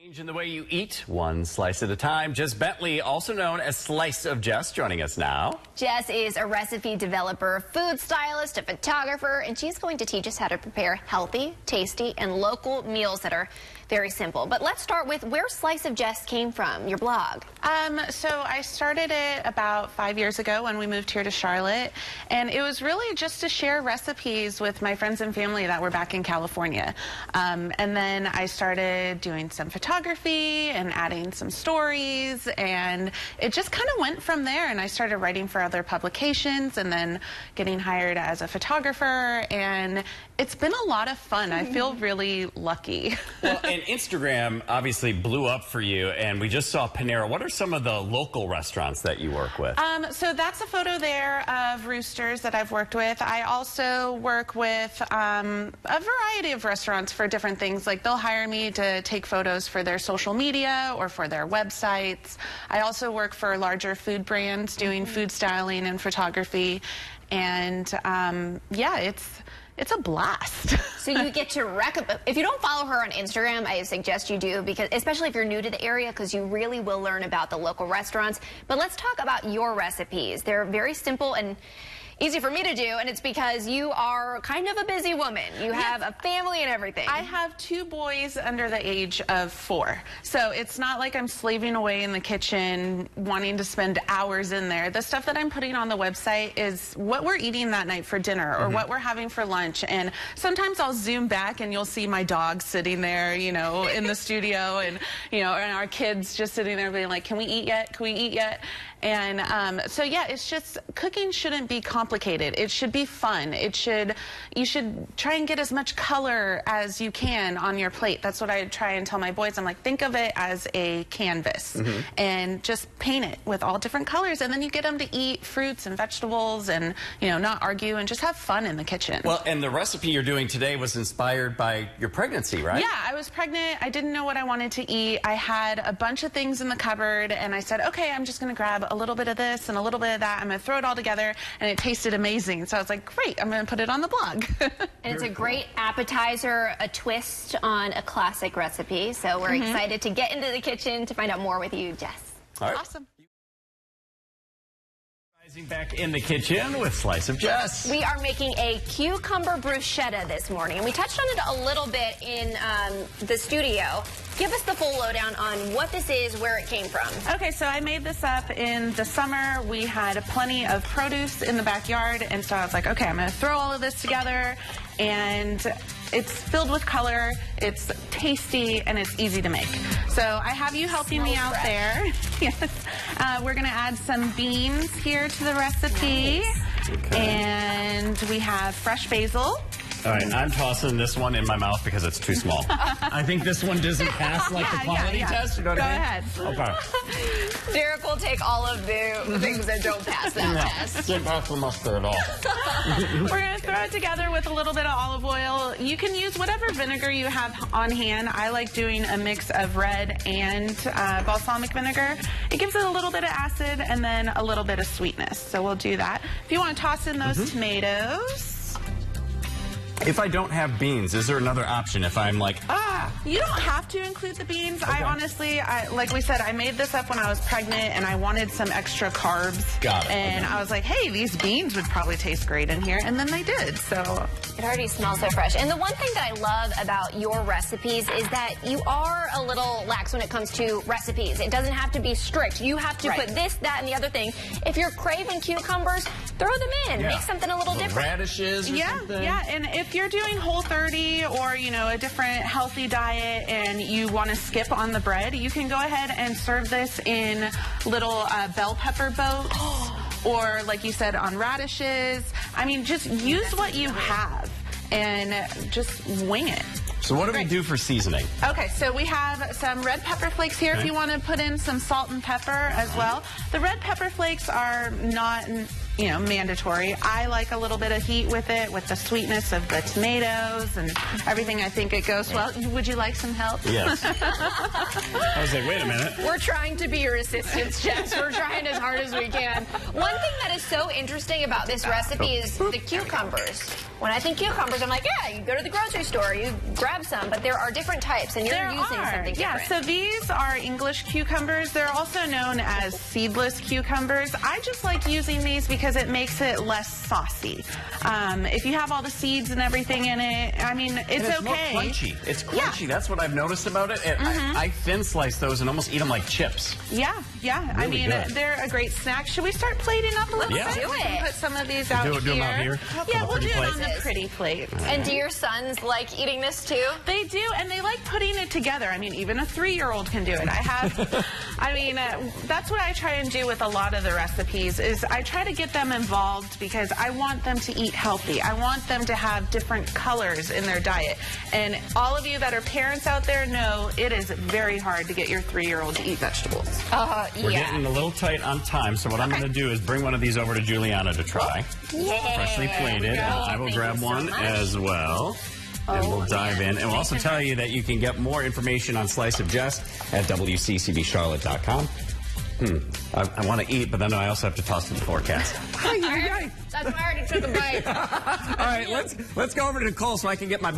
Change in the way you eat, one slice at a time. Jess Bentley, also known as Slice of Jess, joining us now. Jess is a recipe developer, food stylist, a photographer, and she's going to teach us how to prepare healthy, tasty, and local meals that are very simple. But let's start with where Slice of Jess came from, your blog. So I started it about 5 years ago when we moved here to Charlotte, and it was really just to share recipes with my friends and family that were back in California. And then I started doing some photography and adding some stories, and it just kind of went from there. And I started writing for other publications and then getting hired as a photographer, and it's been a lot of fun. I feel really lucky. Well, and Instagram obviously blew up for you, and we just saw Panera. What are some of the local restaurants that you work with? So that's a photo there of Roosters that I've worked with. I also work with a variety of restaurants for different things. Like, they'll hire me to take photos for their social media or for their websites. I also work for larger food brands doing food styling and photography. And yeah, it's a blast. So you get to if you don't follow her on Instagram, I suggest you do, because especially if you're new to the area, because you really will learn about the local restaurants. But let's talk about your recipes. They're very simple and easy for me to do, and it's because you are kind of a busy woman. You have a family and everything. I have 2 boys under the age of 4, so it's not like I'm slaving away in the kitchen wanting to spend hours in there. The stuff that I'm putting on the website is what we're eating that night for dinner or what we're having for lunch, and sometimes I'll zoom back and you'll see my dog sitting there, you know, in the studio, and and our kids just sitting there being like, can we eat yet? Can we eat yet? And so yeah, it's just, cooking shouldn't be complicated. It should be fun. You should try and get as much color as you can on your plate. That's what I try and tell my boys. I'm like, think of it as a canvas and just paint it with all different colors, and then you get them to eat fruits and vegetables and not argue and just have fun in the kitchen. Well, and the recipe you're doing today was inspired by your pregnancy, right? Yeah, I was pregnant. I didn't know what I wanted to eat. I had a bunch of things in the cupboard, and I said, okay, I'm just going to grab a little bit of this and a little bit of that. I'm going to throw it all together, and it tasted amazing. So I was like, great, I'm going to put it on the blog. And it's a great appetizer, a twist on a classic recipe. So we're excited to get into the kitchen to find out more with you, Jess. All right. Awesome. Rising back in the kitchen with Slice of Jess. We are making a cucumber bruschetta this morning, and we touched on it a little bit in the studio. Give us the full lowdown on what this is, where it came from. Okay, so I made this up in the summer. We had plenty of produce in the backyard, and so I was like, okay, I'm going to throw all of this together, and it's filled with color, it's tasty, and it's easy to make. So I have you helping me out there. Yes. We're going to add some beans here to the recipe. Nice. Okay. And we have fresh basil. All right, I'm tossing this one in my mouth because it's too small. I think this one doesn't pass the quality test. You know what I mean? Go ahead. Okay. Derek will take all of the things that don't pass that test. Didn't pass the mustard at all. We're going to throw it together with a little bit of olive oil. You can use whatever vinegar you have on hand. I like doing a mix of red and balsamic vinegar. It gives it a little bit of acid and then a little bit of sweetness. So we'll do that. If you want to toss in those tomatoes. If I don't have beans, is there another option if I'm like, You don't have to include the beans. Okay. I honestly, like we said, I made this up when I was pregnant, and I wanted some extra carbs. Got it. And I was like, hey, these beans would probably taste great in here, and then they did, so. It already smells so fresh. And the one thing that I love about your recipes is that you are a little lax when it comes to recipes. It doesn't have to be strict. You have to put this, that, and the other thing. If you're craving cucumbers, throw them in. Yeah. Make something a little different. Radishes or something? Yeah, and if you're doing Whole30 or, a different healthy diet and you want to skip on the bread, you can go ahead and serve this in little bell pepper boats or, like you said, on radishes. I mean, just use what you have and just wing it. So what do we do for seasoning? Okay, so we have some red pepper flakes here if you want to put in some salt and pepper as well. The red pepper flakes are not mandatory. I like a little bit of heat with it, with the sweetness of the tomatoes and everything. I think it goes well. Would you like some help? Yes. I was like, wait a minute. We're trying to be your assistants, Jess. We're trying as hard as we can. One thing that is so interesting about this recipe is the cucumbers. when I think cucumbers, I'm like, yeah, you go to the grocery store, you grab some, but there are different types, and you're using something different. Yeah, so these are English cucumbers. They're also known as seedless cucumbers. I just like using these because it makes it less saucy. If you have all the seeds and everything in it, I mean, it's okay. More crunchy. It's crunchy. That's what I've noticed about it. I thin slice those and almost eat them like chips. Yeah. Really I mean, good. they're a great snack. Should we start plating up a little bit? Let's do We can it. put some of these out here. Do them out here? Yeah, we'll do it plate? on the pretty plate. And do your sons like eating this too? They do, and they like putting it together. I mean, even a 3-year-old can do it. I mean, that's what I try and do with a lot of the recipes is I try to get them involved because I want them to eat healthy. I want them to have different colors in their diet. And all of you that are parents out there know it is very hard to get your 3-year-old to eat vegetables. We're getting a little tight on time, so what I'm going to do is bring one of these over to Juliana to try. Yeah. Freshly plated. And I will grab one as well. And we'll dive in. And we'll also tell you that you can get more information on Slice of Jess at WCCBCharlotte.com. I want to eat, but then I also have to toss to the forecast. That's why I already took a bite. All right, let's go over to Nicole so I can get my